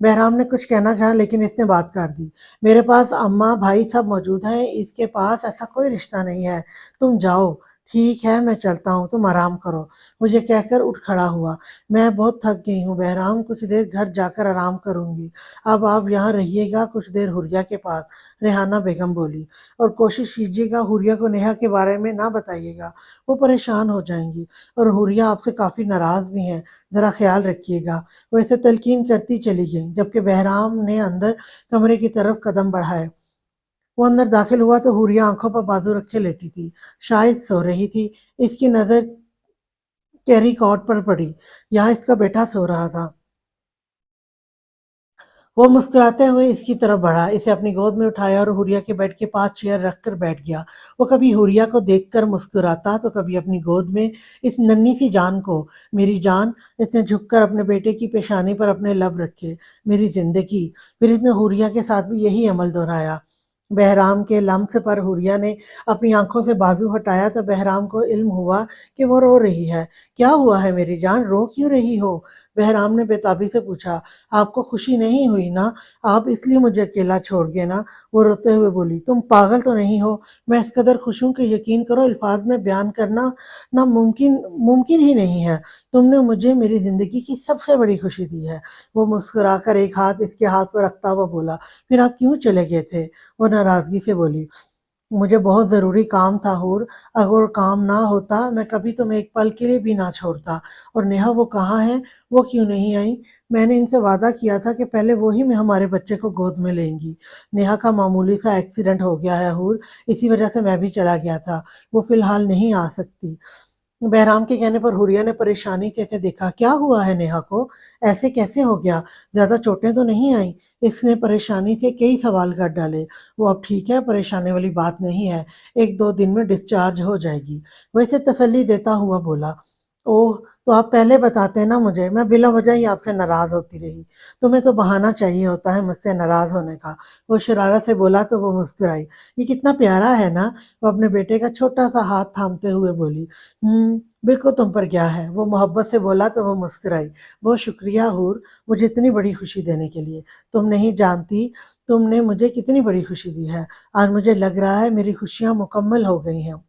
بہرام نے کچھ کہنا چاہا لیکن اس نے بات کر دی۔ میرے پاس اماں بھائی سب موجود ہیں، اس کے پاس ایسا کوئی رشتہ نہیں ہے، تم جاؤ۔ ٹھیک ہے میں چلتا ہوں، تم آرام کرو، مجھے کہہ کر اٹھ کھڑا ہوا۔ میں بہت تھک گئی ہوں بہرام، کچھ دیر گھر جا کر آرام کروں گی۔ اب آپ یہاں رہیے گا کچھ دیر حریہ کے پاس، ریحانہ بیگم بولی، اور کوشش کیجیے گا حریہ کو نیہا کے بارے میں نہ بتائیے گا، وہ پریشان ہو جائیں گی، اور حریہ آپ سے کافی ناراض بھی ہیں، ذرا خیال رکھیے گا۔ وہ اسے تلقین کرتی چلی گئی، جبکہ بہرام نے اندر کمرے کی طرف قدم بڑھائے۔ وہ اندر داخل ہوا تو حریہ آنکھوں پر بازو رکھے لیٹی تھی، شاید سو رہی تھی۔ اس کی نظر کیری کاٹ پر پڑی، یہاں اس کا بیٹا سو رہا تھا۔ وہ مسکراتے ہوئے اس کی طرف بڑھا، اسے اپنی گود میں اٹھایا اور حریہ کے بیڈ کے پاس چیئر رکھ کر بیٹھ گیا۔ وہ کبھی حریہ کو دیکھ کر مسکراتا تو کبھی اپنی گود میں اس ننھی سی جان کو۔ میری جان، اس نے جھک کر اپنے بیٹے کی پیشانی پر اپنے لب رکھے۔ میری زندگی۔ پھر اس نے حریہ کے ساتھ بھی یہی عمل دہرایا۔ بہرام کے لمس پر حریہ نے اپنی آنکھوں سے بازو ہٹایا تو بہرام کو علم ہوا کہ وہ رو رہی ہے۔ کیا ہوا ہے میری جان، رو کیوں رہی ہو؟ بہرام نے بےتابی سے پوچھا۔ آپ کو خوشی نہیں ہوئی نا؟ آپ اس لیے مجھے اکیلا چھوڑ گئے نا؟ وہ روتے ہوئے بولی۔ تم پاگل تو نہیں ہو؟ میں اس قدر خوش ہوں کہ یقین کرو الفاظ میں بیان کرنا ممکن ہی نہیں ہے۔ تم نے مجھے میری زندگی کی سب سے بڑی خوشی دی ہے۔ وہ مسکرا کر ایک ہاتھ اس کے ہاتھ پر رکھتا ہوا بولا۔ پھر آپ کیوں چلے گئے تھے؟ وہ ناراضگی سے بولی۔ مجھے بہت ضروری کام تھا حور، اگر کام نہ ہوتا میں کبھی تمہیں ایک پل کے لیے بھی نہ چھوڑتا۔ اور نیہا وہ کہاں ہے؟ وہ کیوں نہیں آئی؟ میں نے ان سے وعدہ کیا تھا کہ پہلے وہی میں ہمارے بچے کو گود میں لیں گی۔ نیہا کا معمولی سا ایکسیڈنٹ ہو گیا ہے حور، اسی وجہ سے میں بھی چلا گیا تھا، وہ فی الحال نہیں آ سکتی۔ بہرام کے کہنے پر حریہ نے پریشانی سے اسے دیکھا۔ کیا ہوا ہے نیہا کو؟ ایسے کیسے ہو گیا؟ زیادہ چوٹیں تو نہیں آئیں؟ اس نے پریشانی سے کئی سوال کر ڈالے۔ وہ اب ٹھیک ہے، پریشانی والی بات نہیں ہے، 1-2 دن میں ڈسچارج ہو جائے گی۔ وہ اسے تسلی دیتا ہوا بولا۔ اوہ، تو آپ پہلے بتاتے نا مجھے، میں بلا وجہ ہی آپ سے ناراض ہوتی رہی۔ تمہیں تو بہانہ چاہیے ہوتا ہے مجھ سے ناراض ہونے کا۔ وہ شرارت سے بولا تو وہ مسکرائی۔ یہ کتنا پیارا ہے نا؟ وہ اپنے بیٹے کا چھوٹا سا ہاتھ تھامتے ہوئے بولی۔ بالکل تم پر کیا ہے؟ وہ محبت سے بولا تو وہ مسکرائی۔ بہت شکریہ حور، مجھے اتنی بڑی خوشی دینے کے لیے۔ تم نہیں جانتی تم نے مجھے کتنی بڑی خوشی دی ہے۔ آج مجھے لگ رہا ہے میری خوشیاں مکمل ہو گئی ہیں۔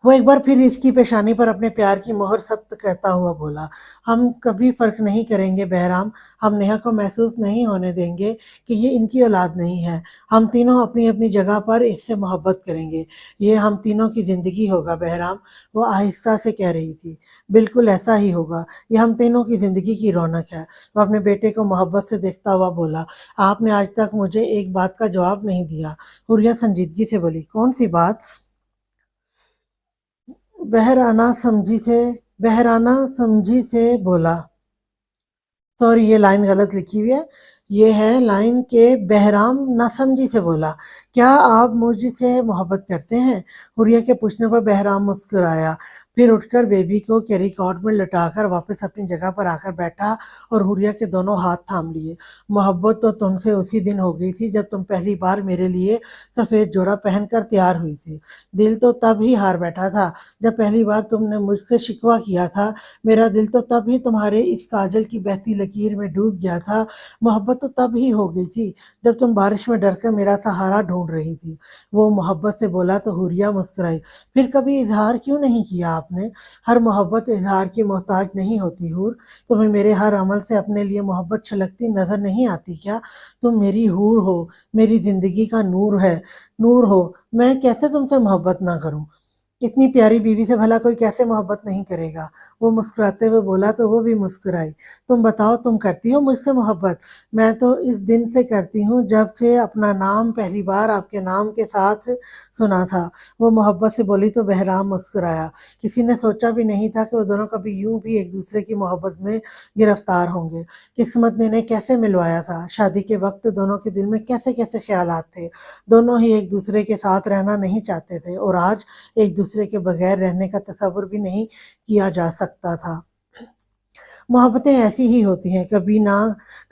وہ ایک بار پھر اس کی پیشانی پر اپنے پیار کی مہر ثبت کرتا ہوا بولا۔ ہم کبھی فرق نہیں کریں گے بہرام، ہم نیہا کو محسوس نہیں ہونے دیں گے کہ یہ ان کی اولاد نہیں ہے۔ ہم تینوں اپنی اپنی جگہ پر اس سے محبت کریں گے، یہ ہم تینوں کی زندگی ہوگا بہرام، وہ آہستہ سے کہہ رہی تھی۔ بالکل ایسا ہی ہوگا، یہ ہم تینوں کی زندگی کی رونق ہے۔ وہ اپنے بیٹے کو محبت سے دیکھتا ہوا بولا۔ آپ نے آج تک مجھے ایک بات کا جواب نہیں دیا۔ حریہ سنجیدگی سے بولی۔ کون سی بات؟ بہرانہ سمجھی سے بولا۔ سوری، یہ لائن غلط لکھی ہوئی ہے، یہ ہے لائن کے بہرام نہ سمجھی سے بولا۔ کیا آپ مجھ سے محبت کرتے ہیں؟ حریہ کے پوچھنے پر بہرام مسکرایا، پھر اٹھ کر بیبی کو کیری کاٹ میں لٹا کر واپس اپنی جگہ پر آ کر بیٹھا اور حریہ کے دونوں ہاتھ تھام لیے۔ محبت تو تم سے اسی دن ہو گئی تھی جب تم پہلی بار میرے لیے سفید جوڑا پہن کر تیار ہوئی تھی۔ دل تو تب ہی ہار بیٹھا تھا جب پہلی بار تم نے مجھ سے شکوہ کیا تھا، میرا دل تو تب ہی تمہارے اس کاجل کی بہتی لکیر میں ڈوب گیا تھا۔ محبت تو تب ہی ہو گئی تھی جب تم بارش میں ڈر کر میرا سہارا ڈھونڈ رہی تھی۔ وہ محبت سے بولا تو حریہ مسکرائی۔ پھر کبھی اظہار کیوں نہیں کیا آپ نے؟ ہر محبت اظہار کی محتاج نہیں ہوتی حور، تمہیں میرے ہر عمل سے اپنے لیے محبت چھلکتی نظر نہیں آتی کیا؟ تم میری حور ہو، میری زندگی کا نور ہو، میں کیسے تم سے محبت نہ کروں؟ اتنی پیاری بیوی سے بھلا کوئی کیسے محبت نہیں کرے گا؟ وہ مسکراتے ہوئے بولا تو وہ بھی مسکرائی۔ تم بتاؤ، تم کرتی ہو مجھ سے محبت؟ میں تو اس دن سے کرتی ہوں جب سے اپنا نام پہلی بار آپ کے نام کے ساتھ سنا تھا۔ وہ محبت سے بولی تو بہرام مسکرایا۔ کسی نے سوچا بھی نہیں تھا کہ وہ دونوں کبھی یوں بھی ایک دوسرے کی محبت میں گرفتار ہوں گے۔ قسمت نے انہیں کیسے ملوایا تھا؟ شادی کے وقت دونوں کے دل میں کیسے کیسے خیالات تھے؟ دونوں ہی ایک دوسرے کے ساتھ رہنا نہیں چاہتے تھے، اور آج ایک دوسرے کے بغیر رہنے کا تصور بھی نہیں کیا جا سکتا تھا۔ محبتیں ایسی ہی ہوتی ہیں، کبھی نہ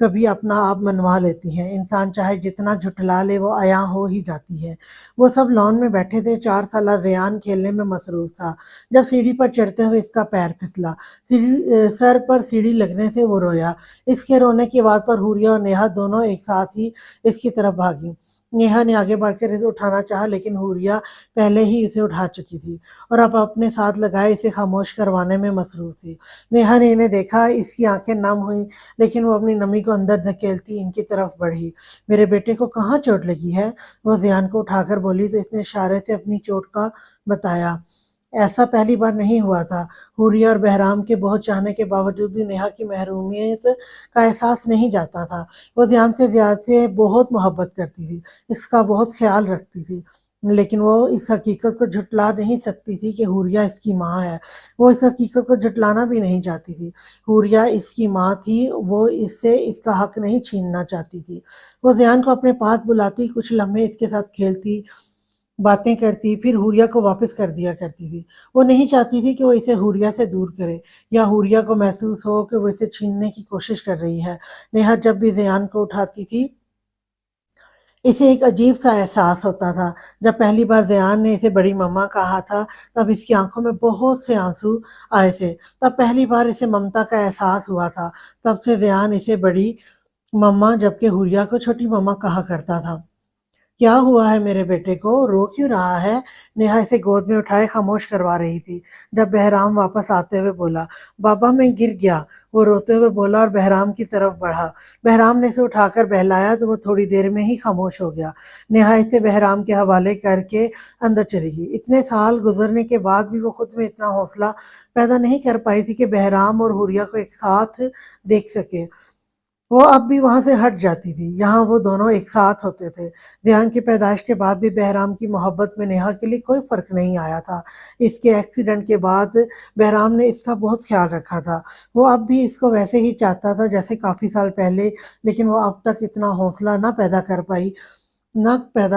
کبھی اپنا آپ منوا لیتی ہیں، انسان چاہے جتنا جھٹلا لے وہ عیاں ہو ہی جاتی ہے۔ وہ سب لان میں بیٹھے تھے، 4 سالہ زیان کھیلنے میں مصروف تھا، جب سیڑھی پر چڑھتے ہوئے اس کا پیر پھسلا، سر پر سیڑھی لگنے سے وہ رویا۔ اس کے رونے کی آواز پر حوریہ اور نیہا دونوں ایک ساتھ ہی اس کی طرف بھاگیں۔ نیہا نے آگے بڑھ کر اسے اٹھانا چاہا لیکن حوریہ پہلے ہی اسے اٹھا چکی تھی اور اب اپنے ساتھ لگائے اسے خاموش کروانے میں مصروف تھی۔ نیہا نے انہیں دیکھا، اس کی آنکھیں نم ہوئیں لیکن وہ اپنی نمی کو اندر دھکیلتی ان کی طرف بڑھی۔ میرے بیٹے کو کہاں چوٹ لگی ہے؟ وہ زیان کو اٹھا کر بولی تو اس نے اشارے سے اپنی چوٹ کا بتایا۔ ایسا پہلی بار نہیں ہوا تھا۔ حوریہ اور بہرام کے بہت چاہنے کے باوجود بھی نیہا کی محرومیت کا احساس نہیں جاتا تھا۔ وہ زیان سے زیادہ بہت محبت کرتی تھی، اس کا بہت خیال رکھتی تھی، لیکن وہ اس حقیقت کو جھٹلا نہیں سکتی تھی کہ حوریہ اس کی ماں ہے۔ وہ اس حقیقت کو جھٹلانا بھی نہیں چاہتی تھی۔ حوریہ اس کی ماں تھی، وہ اس سے اس کا حق نہیں چھیننا چاہتی تھی۔ وہ زیان کو اپنے پاس بلاتی، کچھ لمحے اس کے ساتھ کھیلتی، باتیں کرتی، پھر حوریہ کو واپس کر دیا کرتی تھی۔ وہ نہیں چاہتی تھی کہ وہ اسے حوریہ سے دور کرے یا حوریہ کو محسوس ہو کہ وہ اسے چھیننے کی کوشش کر رہی ہے۔ نیہا جب بھی زیان کو اٹھاتی تھی اسے ایک عجیب سا احساس ہوتا تھا۔ جب پہلی بار زیان نے اسے بڑی مما کہا تھا تب اس کی آنکھوں میں بہت سے آنسو آئے تھے، تب پہلی بار اسے ممتا کا احساس ہوا تھا۔ تب سے زیان اسے بڑی مما جبکہ حوریہ کو چھوٹی مما کہا کرتا تھا۔ کیا ہوا ہے میرے بیٹے کو؟ رو کیوں رہا ہے؟ نیہا اسے گود میں اٹھائے خاموش کروا رہی تھی جب بہرام واپس آتے ہوئے بولا، بابا میں گر گیا۔ وہ روتے ہوئے بولا اور بہرام کی طرف بڑھا۔ بہرام نے اسے اٹھا کر بہلایا تو وہ تھوڑی دیر میں ہی خاموش ہو گیا۔ نیہا اسے بہرام کے حوالے کر کے اندر چلی گئی۔ اتنے سال گزرنے کے بعد بھی وہ خود میں اتنا حوصلہ پیدا نہیں کر پائی تھی کہ بہرام اور حوریہ کو ایک ساتھ دیکھ سکے۔ وہ اب بھی وہاں سے ہٹ جاتی تھی، یہاں وہ دونوں ایک ساتھ ہوتے تھے۔ ریحان کی پیدائش کے بعد بھی بہرام کی محبت میں نیہا کے لیے کوئی فرق نہیں آیا تھا۔ اس کے ایکسیڈنٹ کے بعد بہرام نے اس کا بہت خیال رکھا تھا۔ وہ اب بھی اس کو ویسے ہی چاہتا تھا جیسے کافی سال پہلے، لیکن وہ اب تک اتنا حوصلہ نہ پیدا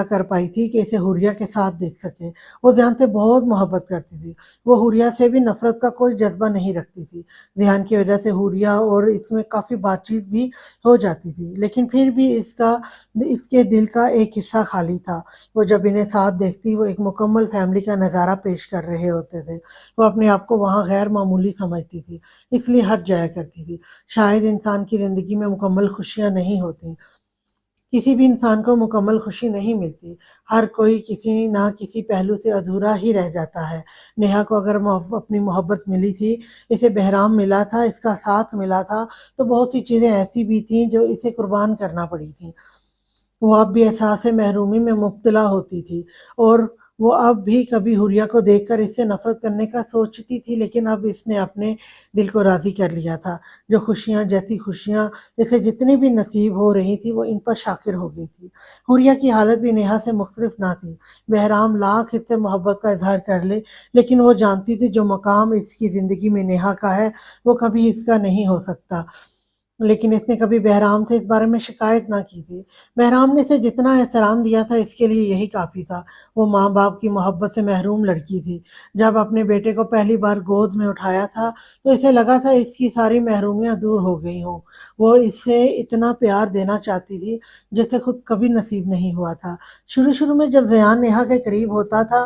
کر پائی تھی کہ اسے حوریہ کے ساتھ دیکھ سکے۔ وہ ریحان سے بہت محبت کرتی تھی۔ وہ حوریہ سے بھی نفرت کا کوئی جذبہ نہیں رکھتی تھی۔ ریحان کی وجہ سے حوریہ اور اس میں کافی بات چیت بھی ہو جاتی تھی، لیکن پھر بھی اس کے دل کا ایک حصہ خالی تھا۔ وہ جب انہیں ساتھ دیکھتی وہ ایک مکمل فیملی کا نظارہ پیش کر رہے ہوتے تھے۔ وہ اپنے آپ کو وہاں غیر معمولی سمجھتی تھی، اس لیے ہٹ جایا کرتی تھی۔ شاید انسان کی زندگی میں مکمل خوشیاں نہیں ہوتی، کسی بھی انسان کو مکمل خوشی نہیں ملتی، ہر کوئی کسی نہ کسی پہلو سے ادھورا ہی رہ جاتا ہے۔ نیہا کو اگر اپنی محبت ملی تھی، اسے بہرام ملا تھا، اس کا ساتھ ملا تھا، تو بہت سی چیزیں ایسی بھی تھیں جو اسے قربان کرنا پڑی تھیں۔ وہ اب بھی احساس محرومی میں مبتلا ہوتی تھی اور وہ اب بھی کبھی حوریہ کو دیکھ کر اس سے نفرت کرنے کا سوچتی تھی، لیکن اب اس نے اپنے دل کو راضی کر لیا تھا۔ جو خوشیاں جیسی خوشیاں اسے جتنی بھی نصیب ہو رہی تھی وہ ان پر شاکر ہو گئی تھی۔ حوریہ کی حالت بھی نیہا سے مختلف نہ تھی۔ بہرام لاکھ اس سے محبت کا اظہار کر لے، لیکن وہ جانتی تھی جو مقام اس کی زندگی میں نیہا کا ہے وہ کبھی اس کا نہیں ہو سکتا، لیکن اس نے کبھی بہرام سے اس بارے میں شکایت نہ کی تھی۔ بہرام نے اسے جتنا احترام دیا تھا اس کے لیے یہی کافی تھا۔ وہ ماں باپ کی محبت سے محروم لڑکی تھی۔ جب اپنے بیٹے کو پہلی بار گود میں اٹھایا تھا تو اسے لگا تھا اس کی ساری محرومیاں دور ہو گئی ہوں۔ وہ اسے اتنا پیار دینا چاہتی تھی جسے خود کبھی نصیب نہیں ہوا تھا۔ شروع میں جب زیان نیہا کے قریب ہوتا تھا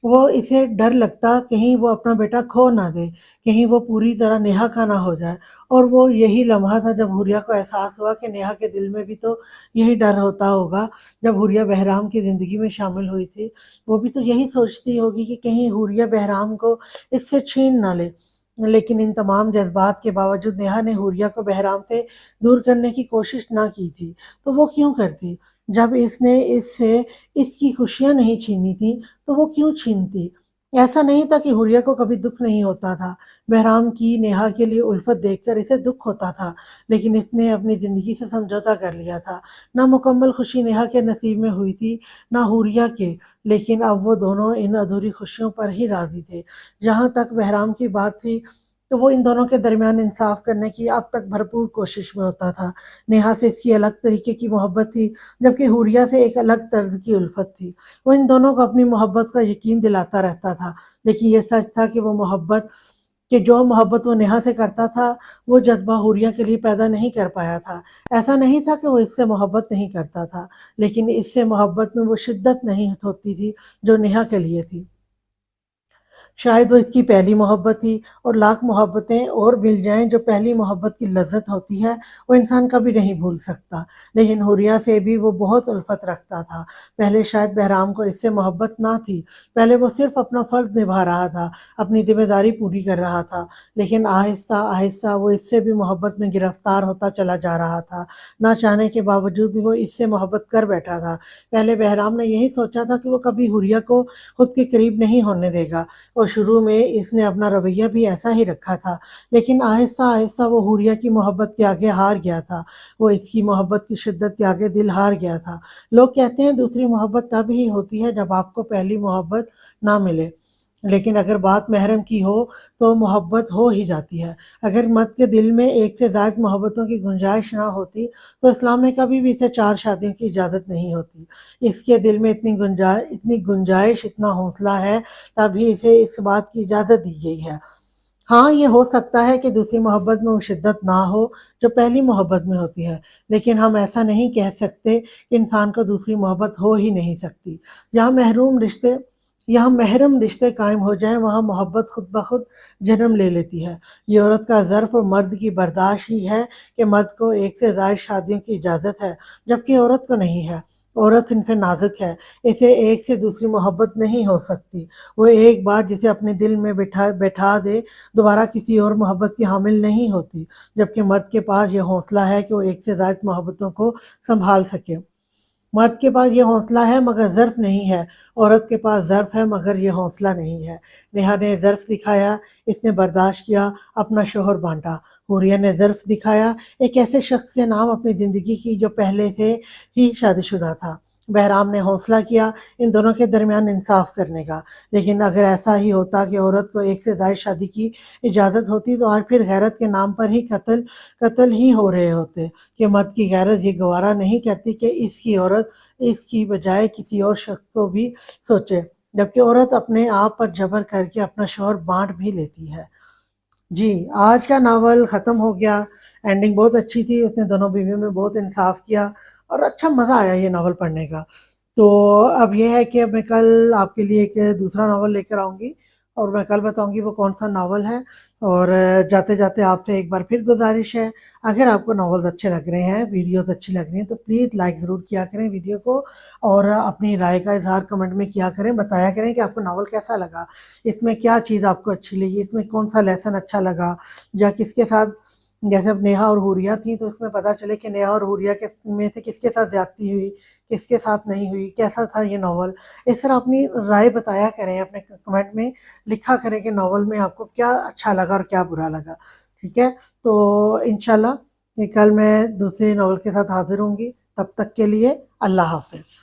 وہ اسے ڈر لگتا کہیں وہ اپنا بیٹا کھو نہ دے، کہیں وہ پوری طرح نیہا کا نہ ہو جائے، اور وہ یہی لمحہ تھا جب حوریہ کو احساس ہوا کہ نیہا کے دل میں بھی تو یہی ڈر ہوتا ہوگا۔ جب حوریہ بہرام کی زندگی میں شامل ہوئی تھی وہ بھی تو یہی سوچتی ہوگی کہ کہیں حوریہ بہرام کو اس سے چھین نہ لے، لیکن ان تمام جذبات کے باوجود نیہا نے حوریہ کو بہرام سے دور کرنے کی کوشش نہ کی تھی، تو وہ کیوں کرتی؟ جب اس نے اس سے اس کی خوشیاں نہیں چھینی تھیں تو وہ کیوں چھینتی؟ ایسا نہیں تھا کہ حوریہ کو کبھی دکھ نہیں ہوتا تھا۔ بہرام کی نیہا کے لیے الفت دیکھ کر اسے دکھ ہوتا تھا، لیکن اس نے اپنی زندگی سے سمجھوتا کر لیا تھا۔ نہ مکمل خوشی نیہا کے نصیب میں ہوئی تھی نہ حوریہ کے، لیکن اب وہ دونوں ان ادھوری خوشیوں پر ہی راضی تھے۔ جہاں تک بہرام کی بات تھی تو وہ ان دونوں کے درمیان انصاف کرنے کی اب تک بھرپور کوشش میں ہوتا تھا۔ نیہا سے اس کی الگ طریقے کی محبت تھی جبکہ حوریہ سے ایک الگ طرز کی الفت تھی۔ وہ ان دونوں کو اپنی محبت کا یقین دلاتا رہتا تھا، لیکن یہ سچ تھا کہ وہ محبت کہ جو محبت وہ نیہا سے کرتا تھا وہ جذبہ حوریہ کے لیے پیدا نہیں کر پایا تھا۔ ایسا نہیں تھا کہ وہ اس سے محبت نہیں کرتا تھا، لیکن اس سے محبت میں وہ شدت نہیں ہوتی تھی جو نیہا کے لیے تھی۔ شاید وہ اس کی پہلی محبت تھی، اور لاکھ محبتیں اور مل جائیں، جو پہلی محبت کی لذت ہوتی ہے وہ انسان کبھی نہیں بھول سکتا۔ لیکن حوریہ سے بھی وہ بہت الفت رکھتا تھا۔ پہلے شاید بہرام کو اس سے محبت نہ تھی، پہلے وہ صرف اپنا فرض نبھا رہا تھا، اپنی ذمہ داری پوری کر رہا تھا، لیکن آہستہ آہستہ وہ اس سے بھی محبت میں گرفتار ہوتا چلا جا رہا تھا۔ نہ چاہنے کے باوجود بھی وہ اس سے محبت کر بیٹھا تھا۔ پہلے بہرام نے یہی سوچا تھا کہ وہ کبھی حوریہ کو خود کے قریب نہیں ہونے دے گا، اور شروع میں اس نے اپنا رویہ بھی ایسا ہی رکھا تھا، لیکن آہستہ آہستہ وہ حوریہ کی محبت کے آگے ہار گیا تھا، وہ اس کی محبت کی شدت کے آگے دل ہار گیا تھا۔ لوگ کہتے ہیں دوسری محبت تب ہی ہوتی ہے جب آپ کو پہلی محبت نہ ملے، لیکن اگر بات محرم کی ہو تو محبت ہو ہی جاتی ہے۔ اگر مرد کے دل میں ایک سے زائد محبتوں کی گنجائش نہ ہوتی تو اسلام میں کبھی بھی اسے 4 شادیوں کی اجازت نہیں ہوتی۔ اس کے دل میں اتنی گنجائش، اتنا حوصلہ ہے، تبھی اسے اس بات کی اجازت دی گئی ہے۔ ہاں، یہ ہو سکتا ہے کہ دوسری محبت میں وہ شدت نہ ہو جو پہلی محبت میں ہوتی ہے، لیکن ہم ایسا نہیں کہہ سکتے کہ انسان کو دوسری محبت ہو ہی نہیں سکتی۔ یہاں محرم رشتے قائم ہو جائیں، وہاں محبت خود بخود جنم لے لیتی ہے۔ یہ عورت کا ظرف اور مرد کی برداشت ہی ہے کہ مرد کو ایک سے زائد شادیوں کی اجازت ہے، جبکہ عورت کو نہیں ہے۔ عورت صنف نازک ہے، اسے ایک سے دوسری محبت نہیں ہو سکتی۔ وہ ایک بار جسے اپنے دل میں بیٹھا دے، دوبارہ کسی اور محبت کی حامل نہیں ہوتی، جبکہ مرد کے پاس یہ حوصلہ ہے کہ وہ ایک سے زائد محبتوں کو سنبھال سکے۔ مرد کے پاس یہ حوصلہ ہے مگر ظرف نہیں ہے، عورت کے پاس ظرف ہے مگر یہ حوصلہ نہیں ہے۔ نیہا نے ظرف دکھایا، اس نے برداشت کیا، اپنا شوہر بانٹا۔ حوریہ نے ظرف دکھایا، ایک ایسے شخص کے نام اپنی زندگی کی جو پہلے سے ہی شادی شدہ تھا۔ بہرام نے حوصلہ کیا ان دونوں کے درمیان انصاف کرنے کا، لیکن اگر ایسا ہی ہوتا کہ عورت کو ایک سے زائد شادی کی اجازت ہوتی تو آج پھر غیرت کے نام پر ہی قتل ہی ہو رہے ہوتے، کہ مرد کی غیرت یہ گوارا نہیں کرتی کہ اس کی عورت اس کی بجائے کسی اور شخص کو بھی سوچے، جبکہ عورت اپنے آپ پر جبر کر کے اپنا شوہر بانٹ بھی لیتی ہے۔ جی، آج کا ناول ختم ہو گیا، اینڈنگ بہت اچھی تھی، اس نے دونوں بیویوں میں بہت انصاف کیا، اور اچھا مزہ آیا یہ ناول پڑھنے کا۔ تو اب یہ ہے کہ اب میں کل آپ کے لیے ایک دوسرا ناول لے کر آؤں گی، اور میں کل بتاؤں گی وہ کون سا ناول ہے۔ اور جاتے جاتے آپ سے ایک بار پھر گزارش ہے، اگر آپ کو ناولز اچھے لگ رہے ہیں، ویڈیوز اچھی لگ رہی ہیں، تو پلیز لائک ضرور کیا کریں ویڈیو کو، اور اپنی رائے کا اظہار کمنٹ میں کیا کریں، بتایا کریں کہ آپ کو ناول کیسا لگا، اس میں کیا چیز آپ کو اچھی لگی، اس میں کون سا لیسن اچھا لگا، یا کس کے ساتھ، جیسے اب نیہا اور حوریہ تھیں تو اس میں پتہ چلے کہ نیہا اور حوریہ میں سے کس کے ساتھ زیادتی ہوئی، کس کے ساتھ نہیں ہوئی، کیسا تھا یہ ناول۔ اس طرح اپنی رائے بتایا کریں، اپنے کمنٹ میں لکھا کریں کہ ناول میں آپ کو کیا اچھا لگا اور کیا برا لگا، ٹھیک ہے؟ تو انشاءاللہ کل میں دوسرے ناول کے ساتھ حاضر ہوں گی، تب تک کے لیے اللہ حافظ۔